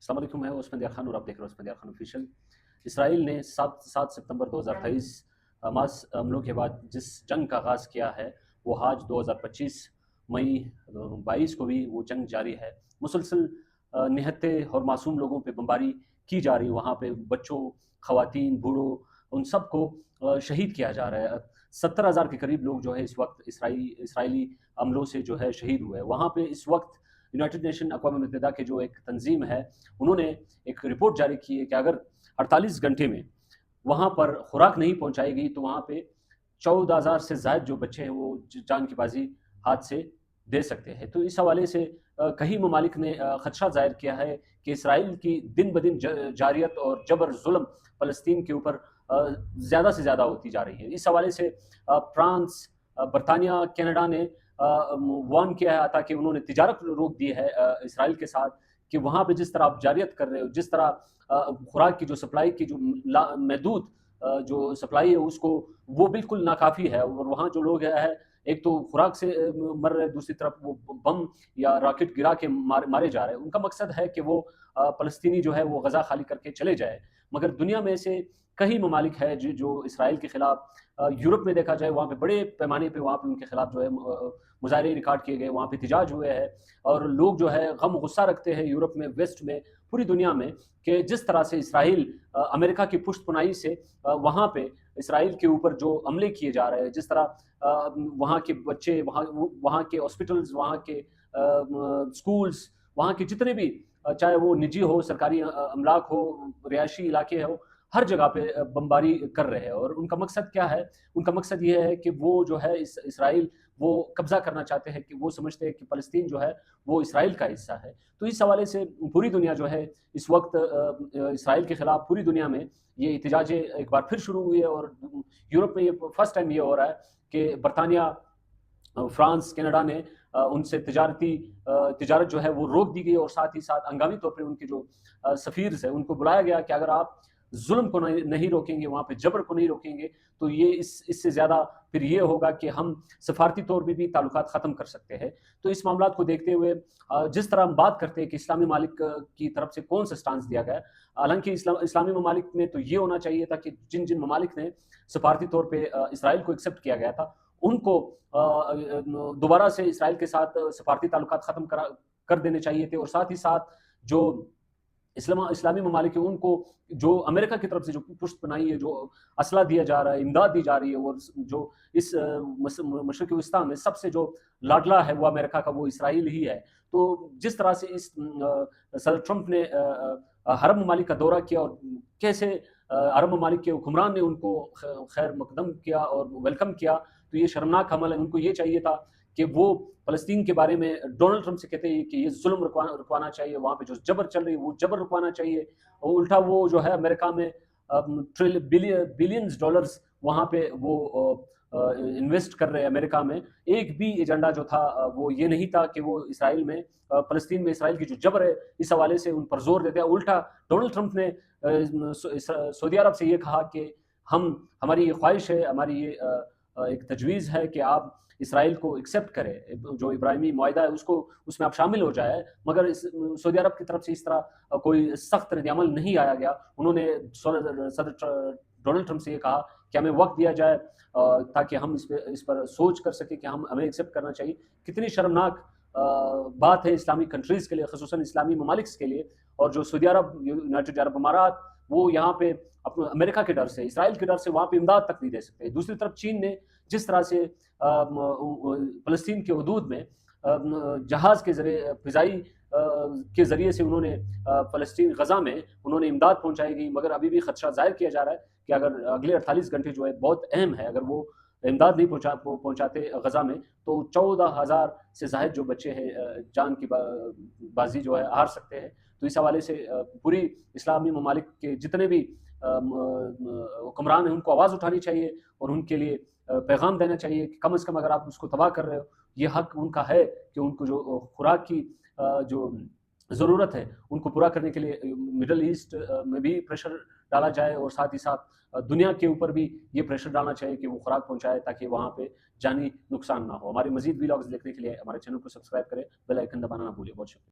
अस्सलाम वालेकुम, मैं उस्मान दियार खान और आप देख रहे हो उस्मान दियार खान ऑफिशियल। इसराइल ने 7 सितंबर 2023 हमास हमलों के बाद जिस जंग का आगाज़ किया है, वो आज 2025 मई 22 को भी वो जंग जारी है। मुसलसल निहत्ते और मासूम लोगों पे बमबारी की जा रही है। वहाँ पे बच्चों, ख़वातीन, बूढ़ों, उन सबको शहीद किया जा रहा है। 70,000 के करीब लोग जो है इस वक्त इसराइली हमलों से जो है शहीद हुए हैं। वहाँ पे इस वक्त यूनाइटेड नेशन अक़वाम मुत्तहिदा के जो एक तंजीम है, उन्होंने एक रिपोर्ट जारी की है कि अगर 48 घंटे में वहाँ पर खुराक नहीं पहुँचाई गई तो वहाँ पे 14,000 से ज़ायद जो बच्चे हैं वो जान की बाजी हाथ से दे सकते हैं। तो इस हवाले से कई ममालिक ने खदशा ज़ाहिर किया है कि इसराइल की दिन ब दिन जारियत और जबर ज़ुल्म फ़लस्तीन के ऊपर ज़्यादा से ज़्यादा होती जा रही है। इस हवाले से फ्रांस, बरतानिया, कनाडा ने वार्न किया था कि उन्होंने तिजारत रोक दी है इसराइल के साथ, कि वहाँ पे जिस तरह आप जारियत कर रहे हो, जिस तरह खुराक की जो सप्लाई की जो महदूद जो सप्लाई है उसको, वो बिल्कुल नाकाफ़ी है। और वहाँ जो लोग है, एक तो खुराक से मर रहे हैं, दूसरी तरफ वो बम या रॉकेट गिरा के मारे जा रहे हैं। उनका मकसद है कि वो फ़लस्तीनी जो है वो गज़ा खाली करके चले जाए। मगर दुनिया में ऐसे कई ममालिक है जो इसराइल के खिलाफ, यूरोप में देखा जाए वहाँ पे बड़े पैमाने पे वहाँ पे उनके खिलाफ जो है मुजाहरे रिकॉर्ड किए गए, वहाँ पे एहतजाज हुए हैं। और लोग जो है गम गुस्सा रखते हैं यूरोप में, वेस्ट में, पूरी दुनिया में, कि जिस तरह से इसराइल अमेरिका की पुष्टपुनाई से वहाँ पे इसराइल के ऊपर जो हमले किए जा रहे हैं, जिस तरह वहाँ के बच्चे, वहाँ के हॉस्पिटल्स, वहाँ के स्कूल्स, वहाँ के जितने भी चाहे वो निजी हो, सरकारी अमलाक हो, रिहायशी इलाके हो, हर जगह पे बमबारी कर रहे हैं। और उनका मकसद क्या है? उनका मकसद ये है कि वो जो है इसराइल वो कब्ज़ा करना चाहते हैं, कि वो समझते हैं कि फ़लस्तीन जो है वो इसराइल का हिस्सा है। तो इस हवाले से पूरी दुनिया जो है इस वक्त इसराइल के खिलाफ पूरी दुनिया में ये एहतजाजें एक बार फिर शुरू हुई है। और यूरोप में ये फर्स्ट टाइम ये हो रहा है कि बरतानिया, फ्रांस, कनाडा ने उनसे तिजारत जो है वो रोक दी गई। और साथ ही साथ हंगामी तौर पे उनके जो सफ़ीर है उनको बुलाया गया कि अगर आप जुल्म को नहीं रोकेंगे, वहाँ पे जबर को नहीं रोकेंगे, तो ये इससे ज़्यादा फिर ये होगा कि हम सफारती तौर पे भी ताल्लुकात ख़त्म कर सकते हैं। तो इस मामलात को देखते हुए जिस तरह हम बात करते हैं कि इस्लामी ममालिक की तरफ से कौन सा स्टांस दिया गया है, हालांकि इस्लामी ममालिक में तो ये होना चाहिए था कि जिन जिन ममालिक ने सफारती तौर पर इसराइल को एक्सेप्ट किया गया था, उनको दोबारा से इसराइल के साथ सफारती ताल्लुकात ख़त्म कर देने चाहिए थे। और साथ ही साथ जो इस्लामी ममालिक है, उनको जो अमेरिका की तरफ से जो पुष्टपनाही है, जो असला दिया जा रहा है, इमदाद दी जा रही है, और जो इस मशरिक़ वस्ता में सबसे जो लाडला है वो अमेरिका का, वो इसराइल ही है। तो जिस तरह से इस सदर ट्रंप ने अरब ममालिक का दौरा किया और कैसे अरब ममालिक के हुक्मरान ने उनको खैर मकदम किया और वेलकम किया, तो ये शर्मनाक अमल है। उनको ये चाहिए था कि वो फ़लस्तीन के बारे में डोनाल्ड ट्रंप से कहते हैं कि ये जुल्म रुकवाना चाहिए, वहाँ पे जो जबर चल रही है वो जबर रुकवाना चाहिए। और उल्टा वो जो है अमेरिका में बिलियंस डॉलर्स वहाँ पे वो इन्वेस्ट कर रहे हैं अमेरिका में। एक भी एजेंडा जो था वो ये नहीं था कि वो इसराइल में, फ़लस्तीन में इसराइल की जो जबर है, इस हवाले से उन पर जोर देते हैं। उल्टा डोनाल्ड ट्रंप ने सऊदी अरब से ये कहा कि हमारी ये ख्वाहिश है, हमारी ये एक तजवीज़ है कि आप इसराइल को एक्सेप्ट करें, जो इब्राहिमी मुआहिदा है उसको, उसमें आप शामिल हो जाए। मगर सऊदी अरब की तरफ से इस तरह कोई सख्त रद्द-ए-अमल नहीं आया गया। उन्होंने सदर डोनाल्ड ट्रंप से ये कहा कि हमें वक्त दिया जाए ताकि हम इस पर सोच कर सकें कि हमें एक्सेप्ट करना चाहिए। कितनी शर्मनाक बात है इस्लामिक कंट्रीज़ के लिए, ख़ुसूसन इस्लामी ममालिक के लिए। और जो सऊदी अरब, यूनाइटेड अरब अमारात, वो यहाँ पे अपने अमेरिका के डर से, इसराइल के डर से वहाँ पे इमदाद तक नहीं दे सकते। दूसरी तरफ चीन ने जिस तरह से फ़लस्तीन के हदूद में जहाज़ के ज़रिए, फ़िज़ाई के ज़रिए से उन्होंने फ़लस्तीन गज़ा में उन्होंने इमदाद पहुँचाई गई। मगर अभी भी खदशा ज़ाहिर किया जा रहा है कि अगर अगले 48 घंटे जो है बहुत अहम है, अगर वो इमदाद नहीं पहुँचाते गज़ा में, तो 14,000 से ज़ायद जो बच्चे हैं जान की बाजी जो है हार सकते हैं। तो इस हवाले से पूरी इस्लामी ममालिक के जितने भी हुक्मरान हैं उनको आवाज़ उठानी चाहिए और उनके लिए पैगाम देना चाहिए कि कम से कम अगर आप उसको तबाह कर रहे हो, ये हक उनका है कि उनको जो खुराक की जो ज़रूरत है उनको पूरा करने के लिए मिडल ईस्ट में भी प्रेशर डाला जाए। और साथ ही साथ दुनिया के ऊपर भी ये प्रेशर डालना चाहिए कि वो खुराक पहुँचाए, ताकि वहाँ पे जानी नुकसान ना हो। हमारे मज़ीद वीलॉग्स देखने के लिए हमारे चैनल को सब्सक्राइब करें, बेल आइकन दबाना ना भूलिए। बहुत शुक्रिया।